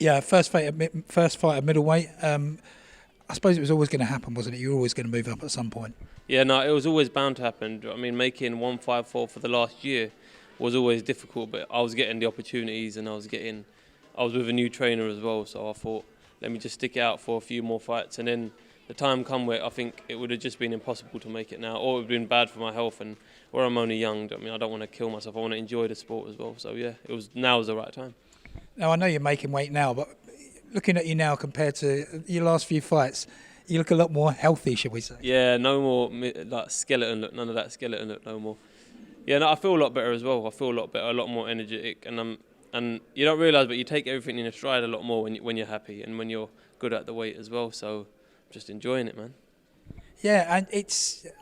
Yeah, first fight at middleweight. I suppose it was always going to happen, wasn't it? You were always going to move up at some point. Yeah, no, it was always bound to happen. I mean, making 154 for the last year was always difficult, but I was getting the opportunities and I was with a new trainer as well, so I thought, let me just stick it out for a few more fights, and then the time come where I think it would have just been impossible to make it now, or it would have been bad for my health, and where I'm only young, I mean, I don't want to kill myself, I want to enjoy the sport as well, so yeah, now was the right time. Now, I know you're making weight now, but looking at you now compared to your last few fights, you look a lot more healthy, should we say? Yeah, no more like skeleton look, none of that skeleton look no more. Yeah, no, I feel a lot better as well. I feel a lot better, a lot more energetic, and you don't realise, but you take everything in a stride a lot more when you're happy and when you're good at the weight as well. So, just enjoying it, man. Yeah,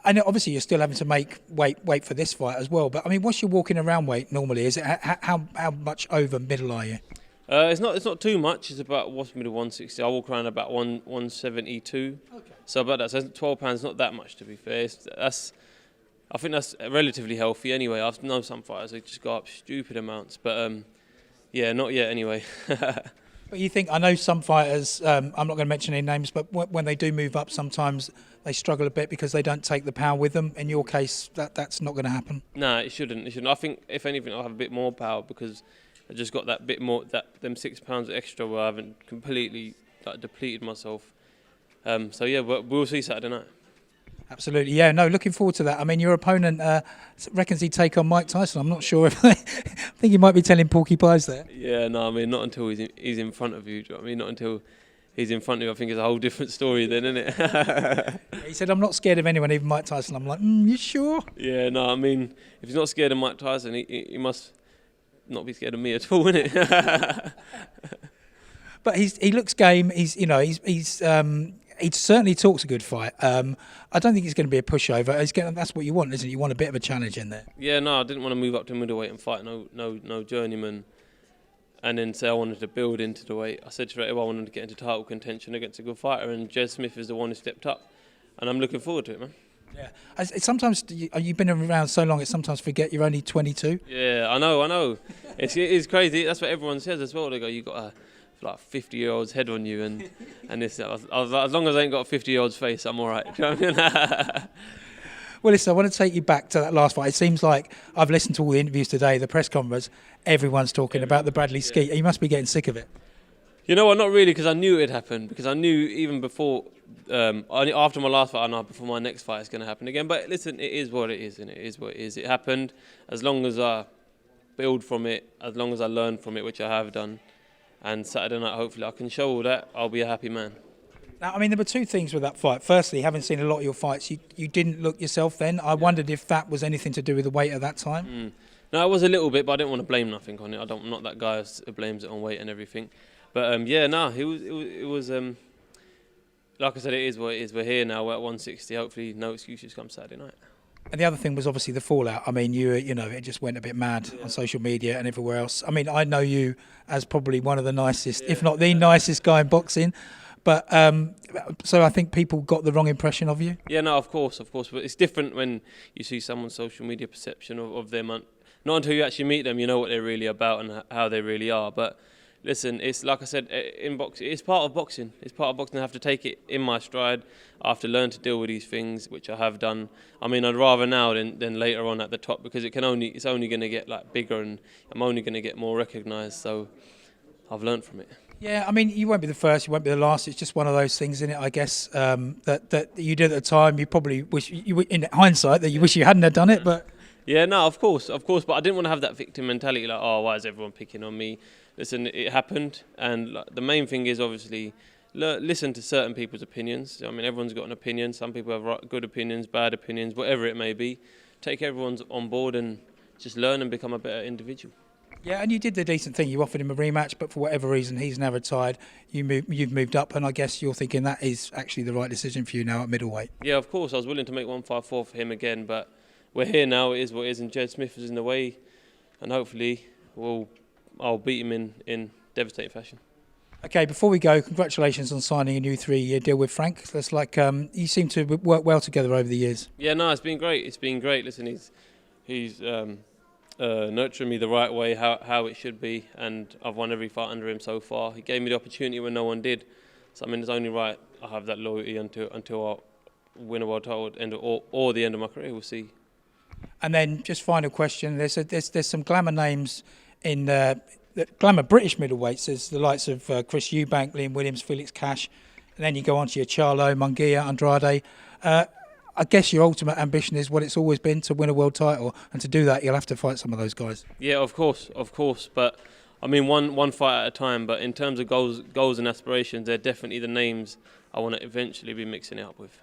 and obviously you're still having to make weight for this fight as well. But I mean, what's your walking around weight normally? Is it how much over middle are you? It's not too much. It's about what's middle 160. I walk around about 172. Okay. So about that. So 12 pounds, not that much to be fair. I think that's relatively healthy anyway. I've known some fighters they just go up stupid amounts, but yeah, not yet anyway. But you think, I know some fighters, I'm not going to mention any names, but when they do move up, sometimes they struggle a bit because they don't take the power with them. In your case, that's not going to happen. No, it shouldn't. I think if anything, I'll have a bit more power because I just got that bit more, them 6 pounds extra where I haven't completely depleted myself. So yeah, we'll see Saturday night. Absolutely, yeah. No, looking forward to that. I mean, your opponent reckons he'd take on Mike Tyson. I'm not sure if I think he might be telling porky pies there. Yeah, no, I mean, not until he's in front of you. Do you know what I mean? Not until he's in front of you. I think it's a whole different story then, isn't it? He said, I'm not scared of anyone, even Mike Tyson. I'm like, you sure? Yeah, no, I mean, if he's not scared of Mike Tyson, he must not be scared of me at all, innit? But he looks game. He certainly talks a good fight. I don't think he's going to be a pushover. That's what you want, isn't it? You want a bit of a challenge in there. Yeah, no, I didn't want to move up to middleweight and fight no journeyman, and then say I wanted to build into the weight. I said straight away I wanted to get into title contention against a good fighter, and Jez Smith is the one who stepped up, and I'm looking forward to it, man. Yeah. Sometimes you've been around so long, it sometimes forget you're only 22. Yeah, I know. It's crazy. That's what everyone says as well. They go, you got a 50-year-old's head on you, and this. I was like, as long as I ain't got a 50-year-old's face, I'm all right. Do you know what I mean? Well, listen, I want to take you back to that last fight. It seems like I've listened to all the interviews today, the press conference. Everyone's talking about the Bradley Skeete. You must be getting sick of it. You know what? Not really, because I knew it had happened. Because I knew even before, after my last fight, I know before my next fight it's going to happen again. But listen, it is what it is, and it is what it is. It happened. As long as I build from it, as long as I learn from it, which I have done, and Saturday night, hopefully, I can show all that. I'll be a happy man. Now, I mean, there were two things with that fight. Firstly, having seen a lot of your fights, you didn't look yourself then. I wondered if that was anything to do with the weight at that time. No, it was a little bit, but I didn't want to blame nothing on it. I'm not that guy who blames it on weight and everything. But it was like I said, it is what it is. We're here now. We're at 160. Hopefully, no excuses come Saturday night. And the other thing was obviously the fallout. I mean, it just went a bit mad on social media and everywhere else. I mean, I know you as probably one of the nicest, if not the nicest guy in boxing. But so I think people got the wrong impression of you. Yeah, no, of course. But it's different when you see someone's social media perception of them. Not until you actually meet them, you know what they're really about and how they really are. But listen, it's like I said, in boxing, it's part of boxing. It's part of boxing. I have to take it in my stride. I have to learn to deal with these things, which I have done. I mean, I'd rather now than later on at the top, because it's only going to get bigger, and I'm only going to get more recognised. So I've learned from it. Yeah, I mean, you won't be the first, you won't be the last. It's just one of those things, isn't it? I guess that you did at the time. You probably wish, in hindsight, that you wish you hadn't have done it, but. Yeah, no, of course, but I didn't want to have that victim mentality, like, oh, why is everyone picking on me? Listen, it happened, and the main thing is obviously listen to certain people's opinions. I mean, everyone's got an opinion. Some people have good opinions, bad opinions, whatever it may be. Take everyone's on board and just learn and become a better individual. Yeah, and you did the decent thing. You offered him a rematch, but for whatever reason, he's now retired. You've moved up, and I guess you're thinking that is actually the right decision for you now at middleweight. Yeah, of course. I was willing to make 154 for him again, but we're here now. It is what it is, and Jez Smith is in the way, and hopefully I'll beat him in devastating fashion. Okay, before we go, congratulations on signing a new 3-year deal with Frank. That's like you seem to work well together over the years. Yeah, no, it's been great. Listen, he's nurturing me the right way, how it should be, and I've won every fight under him so far. He gave me the opportunity when no one did. So I mean, it's only right I have that loyalty until I win a world title or the end of my career. We'll see. And then just final question: there's some glamour names in the glamour British middleweights. There's the likes of Chris Eubank, Liam Williams, Felix Cash, and then you go on to your Charlo, Munguia, Andrade. I guess your ultimate ambition is what it's always been, to win a world title, and to do that you'll have to fight some of those guys. Yeah, of course. But I mean, one fight at a time. But in terms of goals and aspirations, they're definitely the names I want to eventually be mixing it up with.